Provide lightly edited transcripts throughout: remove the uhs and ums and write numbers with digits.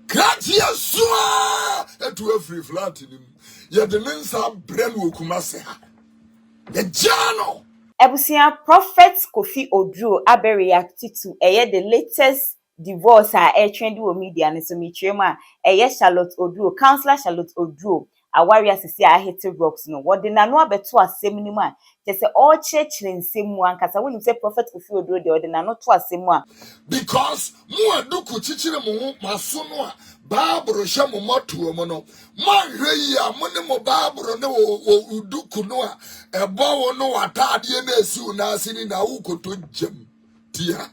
Kratia swa etu free flat nim. Ye de nensa brem wo kumase ha. The journal. Ebusia Prophet Kofi Oduro abe react to the latest divorce trendy wo media and so mitrema Charlotte Oduro, Counselor Charlotte Oduro. Awareɛ sisi hit rocks no what the nano abeto asem ni ma je se all church nsem mu ankasa woni se Prophet Kofi Oduro de nano to asem mu because mu aduku chichire mu maso no a Bible hye mo matuo mo no manhwe yi a mo ne mo Bible ne wo uduku no a ebo wo no atade na esiu na asini na wukoto jam tia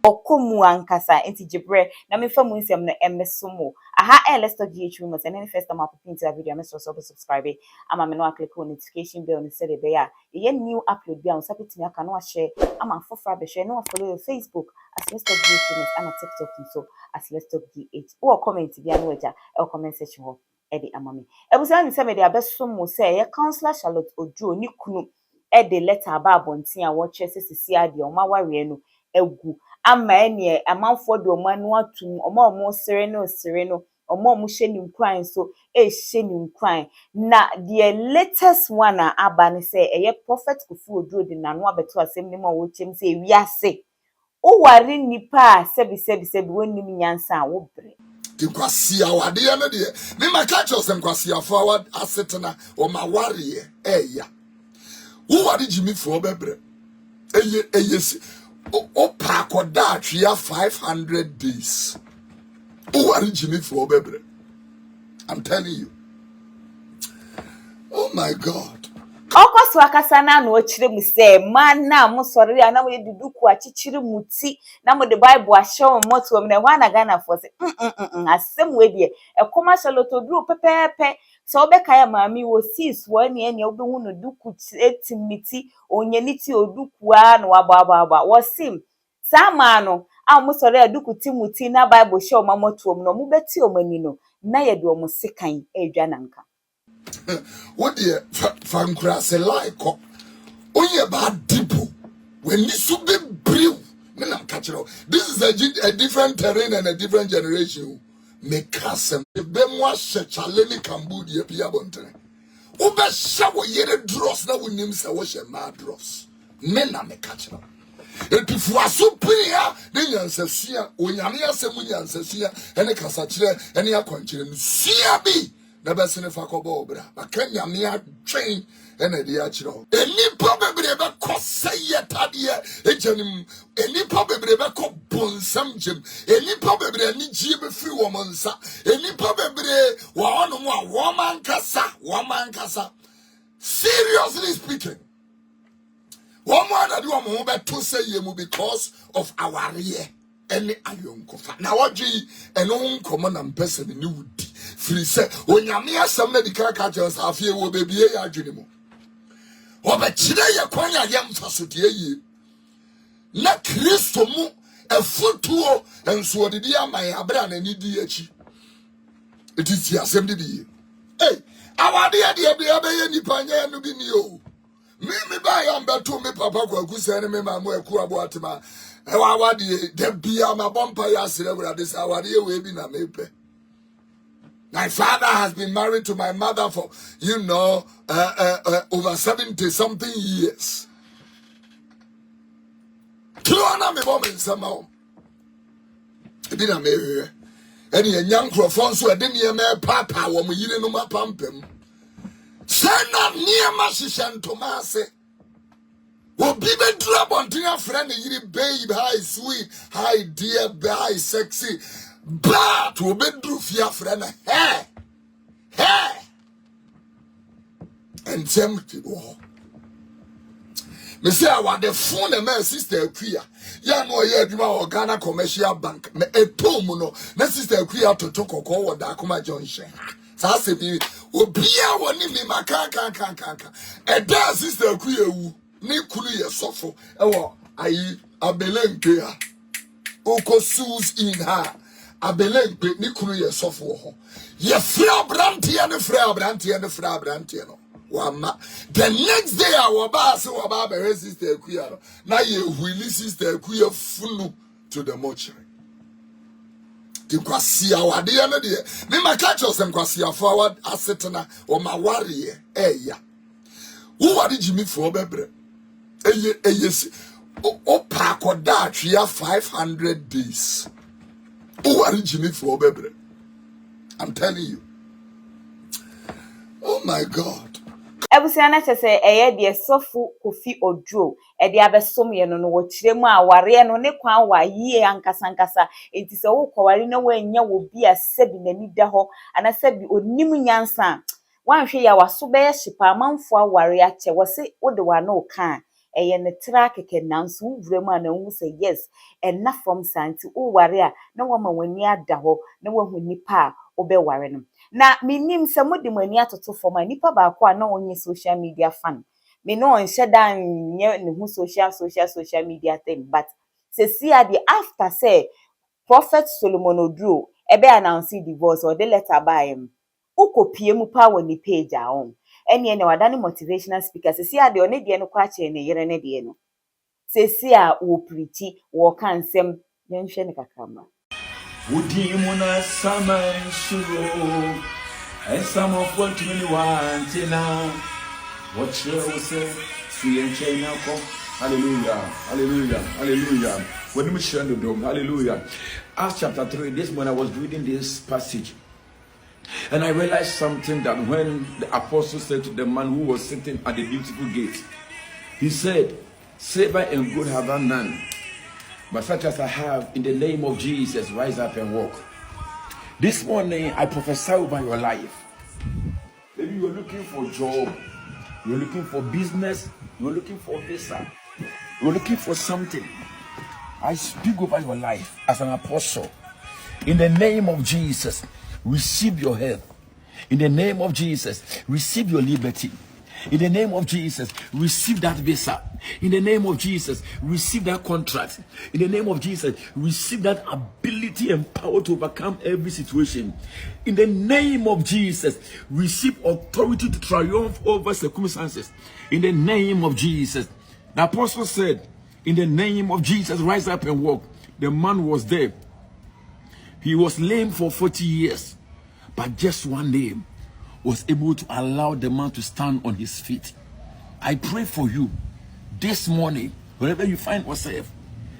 okomu ankasa enti jibre na me fa mu nsem no emesomo aha let's talk ghtrends and then first time up into a video so subscribe ama me no click on notification bell and say the be a ye new upload bi an so petimi aka no share ama fofra be share no follow your Facebook as let's talk ghtrends and TikTok so as let's talk gh or comment bi an waja e comment section ho e de ama me ebusa ni se me de abesomo say ye Counselor Charlotte Oduro ni kunu e de letter ba abontin a wo chese sisi ade o ma Awareɛ no egu ama ene amanfo de omanu atum omo sere no omo hye ni nkran so hye ni nkran na the latest one aba ne say eye Prophet Kofi Oduro de nanu abeto asem ni ma wo chem say wiase o ware nipa sebi wonim nyansa wo bre Nkwasiafoɔ de no de me ma catch us Nkwasiafoɔ asetena o ma Awareɛ eya wo ware jimi fo bebre eye o pakoda atwea 500 days. O are Jimmy for bebre. I'm telling you. Oh my God. Okwaso akasa na no chire mu se man na mo sori ana mo duduku achichiri muti na mo the Bible ahye moto na hwa na Ghana for se asem we de ekoma Charlotte Oduro pepepe so obeka ya maami wo sis wo ene obehu no duku etimiti onyeniti oduku a no waba wo sim sama no a mo sori aduku timuti na Bible hye o mamoto no mo beti o mani no na ye de o mo sekan edwa nanka. What dear Fankra say like only about people when you should be brew. This is a different terrain and a different generation. Make us if them was such a lady Cambodia Piabonte. Over shower yet dross now with him say wash a mad dross. Men are make catch up. If you are so pretty, then you answer, when you are saying answer, and a cassatre, and you are continuing. See, never seen a facobo, but can you near train and a dear chiro? Any probably ever cost say yet, any probably ever called Bonsam Jim, any probably any jib free woman, any probably one woman casa. Seriously speaking, one man that you are more to say you because of Awareɛ. Any iron kofa. Now what and on common and person in you free say when you mean some medical catchers are fear will be a dream. Or but today you quanya yam for ye. Not Christo mo a foot tour and so did ya my abran and EDH. It is the assembly. Hey, our dear any panya no be new. Me buy am beto me papa kwaku sene me mamu eku aboatema. Ewa de bia ma bompa ya celebrate this Awareɛ we bi na mepe. My father has been married to my mother for over 70 something years. Tuana me bom nsama. Ebi na me eni enyan krofon so ede ne me papa wo mo yire no mapampam. Sena niema shishanto ase. Obi be drabon tin friend yiri babe hi sweet hi dear hi sexy but obi dru fia friend hey and tempted wo me say our the phone and my sister Akuya ya no ye adwuma o Ghana Commercial Bank me etom no na sister Akuya to kokko wo da akoma junction sa se bi obi a woni me maka e da sister Akuya wu ni kunu ye sofo ewo ayi abelenke ha okosus in ha abelenke ni kunu ye sofo ho ye fra brantie no wama the next day our boss wa ba sister Akuya na ye huili sister Akuya funu to the mortuary Nkwasiafoɔ de no de me ma catch us Nkwasiafoɔ asetena o ma Awareɛ eya wo wade Jimmy for bebre eye o pa koda atwea 500 days o wade Jimmy for bebre. I'm telling you. Oh my God. Ebusiana chese eye de sofu Kofi Oduro e de abesom ye no wo kiremu Awareɛ no ne kwan wa yie ankasa enti se wo kware na wanya wo bi asebi nani da ho ana sebi onim nyansa wanhwe ya waso be ye hyepa amanfo Awareɛ ache wo se wo de wa na o kan eye ne tra keke nanso wuremu ana wu se yes enna from santi wo ware a na wo ma wani ada ho na wo hu nipa a wo be ware no na minim se modi mani atoto forma nipa ba ko na onye social media fan me no onhye dan nye ne hu social media thing but se see at the after say Prophet Solomon Oduro ebe announce divorce or the letter by him ukopie mu pa woni page a on ene ne wadane motivational speaker se see at the one de no kwa che ne yere ne de no se see a wo preach wo kan sem yenhwe ne kakama Udimuna sama shuro and some of what you want now. What you say, see and chain now. Hallelujah, hallelujah, hallelujah. When we share the dome, hallelujah. Acts chapter 3, this morning I was reading this passage and I realized something that when the apostle said to the man who was sitting at the beautiful gate, he said, "Savor and good have I none. But such as I have, in the name of Jesus, rise up and walk." This morning, I prophesy over your life. Maybe you're looking for a job, you're looking for business, you're looking for visa, you're looking for something. I speak over your life as an apostle. In the name of Jesus, receive your health. In the name of Jesus, receive your liberty. In the name of Jesus, receive that visa. In the name of Jesus, receive that contract. In the name of Jesus, receive that ability and power to overcome every situation. In the name of Jesus, receive authority to triumph over circumstances. In the name of Jesus. The apostle said, in the name of Jesus, rise up and walk. The man was there. He was lame for 40 years. But just one day, was able to allow the man to stand on his feet. I pray for you this morning, wherever you find yourself,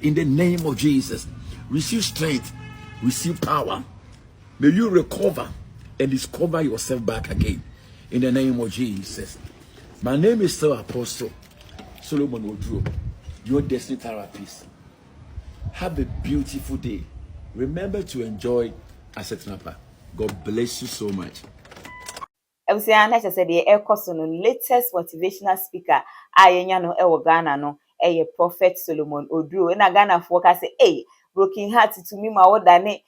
in the name of Jesus, receive strength, receive power. May you recover and discover yourself back again, in the name of Jesus. My name is still Apostle Solomon Oduro, your destiny therapist. Have a beautiful day. Remember to enjoy Asetinapa. God bless you so much. Ebusiana chese de ekoso no latest motivational speaker ayenya no ewo Ghana no eye Prophet Solomon Oduro na Ghana fo ka say broken heart to me ma wodane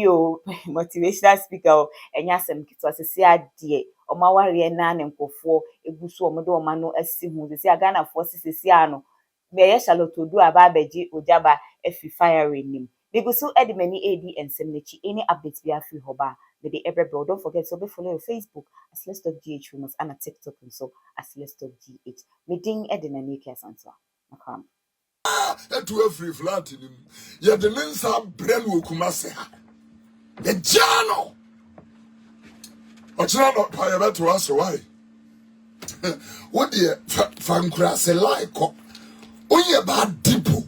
o motivational speaker o enya sem kitwa sese ade o ma Awareɛ na ne nkofo egusu o mo de o ma no asi hu sese Ghana fo sese ano me ye Charlotte Oduro aba abaji ojaba efi fire nim bigusu edimani edi ensem nechi any updates bi afi hoba with the every bro. Don't forget to be follow your Facebook as Let's Talk GH Rumors and a TikTok so as Let's Talk GH. Meeting Edina Nukia Sansa. Nakam. Etu free flat in him. Ya the mensa brain will kumase ha. The jano. Ochina not pay about to us why. What dear Nkwasiafoɔ like onye ba dipo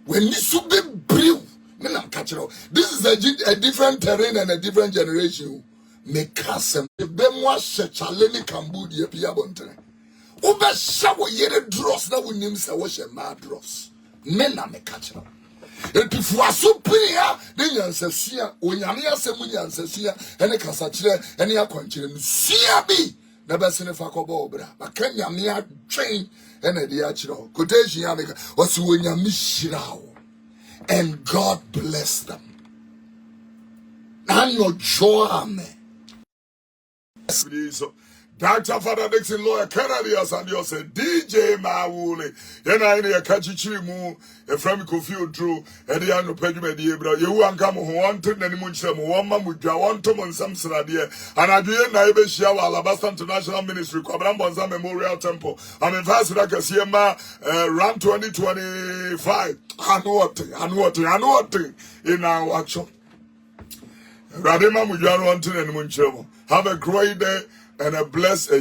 when you should be brew. This is a different terrain and a different generation. Mekasem bemwa shechaleni Cambodia pia bontere. Ube shawo yere dross na wunim se wo she ma dross. Mena mekachiro. Epifu asupia de nyansasua onyame asemu nyansasua ene kasachire ene akwanchire no sia bi na besene fa kobo obra. Maka nyame adwen ene de achiro. Quotation ya meka osi wonyame shirawo. And God bless them. I'm not sure. Dr. Father Dixon lawyer Canadians and you say DJ Mawule. Yena ine ya kachichiri mu Efremi Kofi Oduro edi anu pedjume di ebra yewu anka mo ho wonto nani mu nkyere mo wonma mu dwa wonto mo nsam srade anadwe na ebe hia wa Alabasta International Ministry Kwabra Mbonza Memorial Temple am fast da kase ma round 2025 anu what in our workshop Radema Mujano Anton and Munchemo. Have a great day and a blessed